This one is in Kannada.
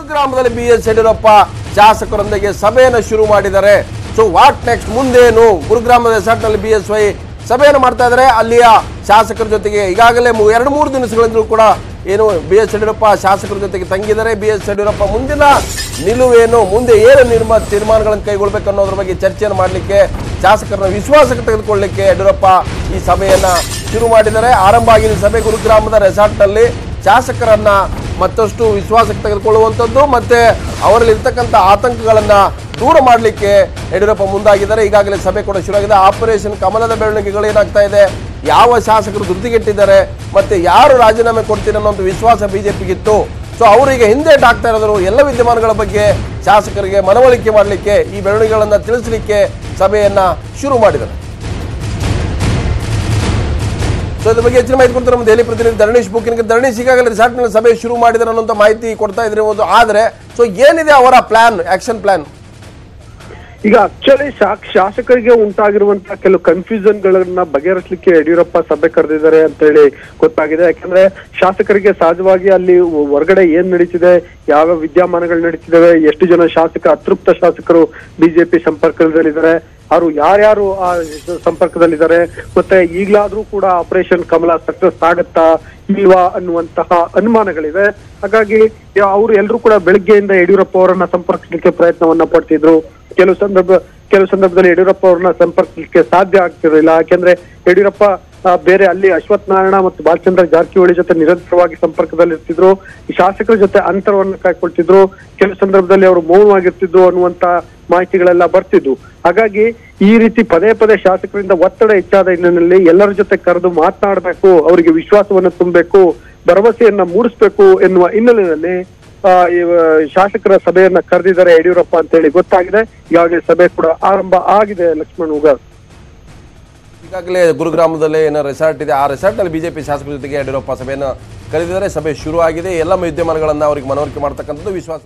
ಗುರುಗ್ರಾಮದಲ್ಲಿ BS ಯಡಿಯೂರಪ್ಪ ಶಾಸಕರೊಂದಿಗೆ ಸಭೆಯನ್ನು ಶುರು ಮಾಡಿದ್ದಾರೆ. ಸೊ ವಾಟ್ ನೆಕ್ಸ್ಟ್, ಮುಂದೇನು? ಗುರುಗ್ರಾಮದ ರೆಸಾರ್ಟ್ನಲ್ಲಿ BSY ಸಭೆಯನ್ನು ಮಾಡ್ತಾ ಇದ್ದಾರೆ. ಅಲ್ಲಿಯ ಶಾಸಕರ ಜೊತೆಗೆ ಈಗಾಗಲೇ 2-3 ದಿನಗಳಿಂದಲೂ ಕೂಡ ಏನು BS ಯಡಿಯೂರಪ್ಪ ಶಾಸಕರ ಜೊತೆಗೆ ತಂಗಿದ್ದಾರೆ. BS ಯಡಿಯೂರಪ್ಪ ಮುಂದಿನ ನಿಲುವೇನು, ಮುಂದೆ ಏನು ತೀರ್ಮಾನಗಳನ್ನು ಕೈಗೊಳ್ಳಬೇಕು ಅನ್ನೋದ್ರ ಬಗ್ಗೆ ಚರ್ಚೆಯನ್ನು ಮಾಡಲಿಕ್ಕೆ, ಶಾಸಕರನ್ನ ವಿಶ್ವಾಸಕ್ಕೆ ತೆಗೆದುಕೊಳ್ಳಲಿಕ್ಕೆ ಯಡಿಯೂರಪ್ಪ ಈ ಸಭೆಯನ್ನ ಶುರು ಮಾಡಿದ್ದಾರೆ. ಆರಂಭ ಆಗಿದೆ ಸಭೆ ಗುರುಗ್ರಾಮದ ರೆಸಾರ್ಟ್ನಲ್ಲಿ. ಶಾಸಕರನ್ನ ಮತ್ತಷ್ಟು ವಿಶ್ವಾಸಕ್ಕೆ ತೆಗೆದುಕೊಳ್ಳುವಂಥದ್ದು ಮತ್ತೆ ಅವರಲ್ಲಿ ಇರ್ತಕ್ಕಂಥ ಆತಂಕಗಳನ್ನ ದೂರ ಮಾಡಲಿಕ್ಕೆ ಯಡಿಯೂರಪ್ಪ ಮುಂದಾಗಿದ್ದಾರೆ. ಈಗಾಗಲೇ ಸಭೆ ಕೂಡ ಶುರುವಾಗಿದೆ. ಆಪರೇಷನ್ ಕಮಲದ ಬೆಳವಣಿಗೆಗಳು ಏನಾಗ್ತಾ ಇದೆ, ಯಾವ ಶಾಸಕರು ಧೃತಿಗೆಟ್ಟಿದ್ದಾರೆ, ಮತ್ತೆ ಯಾರು ರಾಜೀನಾಮೆ ಕೊಡ್ತೀರ ಅನ್ನೋ ಒಂದು ವಿಶ್ವಾಸ ಬಿಜೆಪಿಗಿತ್ತು. ಸೊ ಅವರಿಗೆ ಹಿಂದೇಟ್ ಆಗ್ತಾ ಇರೋದ್ರು. ಎಲ್ಲ ವಿದ್ಯಮಾನಗಳ ಬಗ್ಗೆ ಶಾಸಕರಿಗೆ ಮನವೊಲಿಕೆ ಮಾಡಲಿಕ್ಕೆ, ಈ ಬೆಳವಣಿಗೆಗಳನ್ನು ತಿಳಿಸಲಿಕ್ಕೆ ಸಭೆಯನ್ನ ಶುರು ಮಾಡಿದ್ದಾರೆ. ಸೊ ಇದ್ರ ಬಗ್ಗೆ ಹೆಚ್ಚಿನ ಮಾಹಿತಿ ಕೊಡ್ತಾರೆ ನಮ್ಮ ದೆಹಲಿ ಪ್ರತಿನಿಧಿ ಧರಣೀಶ್ ಬುಕ್ಕಿನ್ಗೆ. ಧರಣೀಶ್, ಈಗಾಗಲೇ ರೆಸಾರ್ಟ್ನಲ್ಲಿ ಸಭೆ ಶುರು ಮಾಡಿದ್ದಾರೆ ಅನ್ನೋಂಥ ಮಾಹಿತಿ ಕೊಡ್ತಾ ಇದ್ರೆ ಆದ್ರೆ ಸೊ ಏನಿದೆ ಅವರ ಪ್ಲಾನ್, ಆಕ್ಷನ್ ಪ್ಲಾನ್? ಈಗ ಆಕ್ಚುಲಿ ಶಾಸಕರಿಗೆ ಉಂಟಾಗಿರುವಂತಹ ಕೆಲವು ಕನ್ಫ್ಯೂಷನ್ ಗಳನ್ನ ಬಗೆಹರಿಸಲಿಕ್ಕೆ ಯಡಿಯೂರಪ್ಪ ಸಭೆ ಕರೆದಿದ್ದಾರೆ ಅಂತ ಹೇಳಿ ಗೊತ್ತಾಗಿದೆ. ಯಾಕಂದ್ರೆ ಶಾಸಕರಿಗೆ ಸಹಜವಾಗಿ ಅಲ್ಲಿ ಹೊರಗಡೆ ಏನ್ ನಡೀತಿದೆ, ಯಾವ ವಿದ್ಯಮಾನಗಳು ನಡೀತಿದ್ದಾವೆ, ಎಷ್ಟು ಜನ ಅತೃಪ್ತ ಶಾಸಕರು ಬಿಜೆಪಿ ಸಂಪರ್ಕದಲ್ಲಿದ್ದಾರೆ, ಅವರು ಯಾರ್ಯಾರು ಆ ಸಂಪರ್ಕದಲ್ಲಿದ್ದಾರೆ, ಮತ್ತೆ ಈಗಲಾದ್ರೂ ಕೂಡ ಆಪರೇಷನ್ ಕಮಲ ಸಕ್ಸಸ್ ಆಗತ್ತಾ ಇಲ್ವಾ ಅನ್ನುವಂತಹ ಅನುಮಾನಗಳಿವೆ. ಹಾಗಾಗಿ ಅವರು ಎಲ್ಲರೂ ಕೂಡ ಬೆಳಗ್ಗೆಯಿಂದ ಯಡಿಯೂರಪ್ಪ ಅವರನ್ನ ಸಂಪರ್ಕಿಸಲಿಕ್ಕೆ ಪ್ರಯತ್ನವನ್ನ ಪಡ್ತಿದ್ರು. ಕೆಲವು ಸಂದರ್ಭದಲ್ಲಿ ಯಡಿಯೂರಪ್ಪ ಅವ್ರನ್ನ ಸಂಪರ್ಕಿಸಲಿಕ್ಕೆ ಸಾಧ್ಯ ಆಗ್ತಿರಲಿಲ್ಲ. ಯಾಕೆಂದ್ರೆ ಯಡಿಯೂರಪ್ಪ ಬೇರೆ ಅಲ್ಲಿ ಅಶ್ವಥ್ ನಾರಾಯಣ ಮತ್ತು ಬಾಲಚಂದ್ರ ಜಾರಕಿಹೊಳಿ ಜೊತೆ ನಿರಂತರವಾಗಿ ಸಂಪರ್ಕದಲ್ಲಿರ್ತಿದ್ರು. ಈ ಶಾಸಕರ ಜೊತೆ ಅಂತರವನ್ನು ಕಾಯ್ಕೊಳ್ತಿದ್ರು. ಕೆಲವು ಸಂದರ್ಭದಲ್ಲಿ ಅವರು ಮೌನವಾಗಿರ್ತಿದ್ರು ಅನ್ನುವಂತ ಮಾಹಿತಿಗಳೆಲ್ಲ ಬರ್ತಿದ್ವು. ಹಾಗಾಗಿ ಈ ರೀತಿ ಪದೇ ಪದೇ ಶಾಸಕರಿಂದ ಒತ್ತಡ ಹೆಚ್ಚಾದ ಹಿನ್ನೆಲೆಯಲ್ಲಿ ಎಲ್ಲರ ಜೊತೆ ಕರೆದು ಮಾತನಾಡಬೇಕು, ಅವರಿಗೆ ವಿಶ್ವಾಸವನ್ನು ತುಂಬಬೇಕು, ಭರವಸೆಯನ್ನ ಮೂಡಿಸ್ಬೇಕು ಎನ್ನುವ ಹಿನ್ನೆಲೆಯಲ್ಲಿ ಶಾಸಕರ ಸಭೆಯನ್ನ ಕರೆದಿದ್ದಾರೆ ಯಡಿಯೂರಪ್ಪ ಅಂತ ಹೇಳಿ ಗೊತ್ತಾಗಿದೆ. ಈಗಾಗಲೇ ಸಭೆ ಕೂಡ ಆರಂಭ ಆಗಿದೆ. ಲಕ್ಷ್ಮಣ್ ಉಗಾರ್, ಈಗಾಗಲೇ ಗುರುಗ್ರಾಮದಲ್ಲಿ ಏನೋ ರೆಸಾರ್ಟ್ ಇದೆ, ಆ ರೆಸಾರ್ಟ್ ನಲ್ಲಿ ಬಿಜೆಪಿ ಶಾಸಕರ ಜೊತೆಗೆ ಯಡಿಯೂರಪ್ಪ ಸಭೆಯನ್ನು ಕರೆದಿದ್ದಾರೆ. ಸಭೆ ಶುರು ಆಗಿದೆ. ಎಲ್ಲ ವಿದ್ಯಮಾನಗಳನ್ನ ಅವರಿಗೆ ಮನವರಿಕೆ ಮಾಡ್ತಕ್ಕಂಥದ್ದು ವಿಶ್ವಾಸ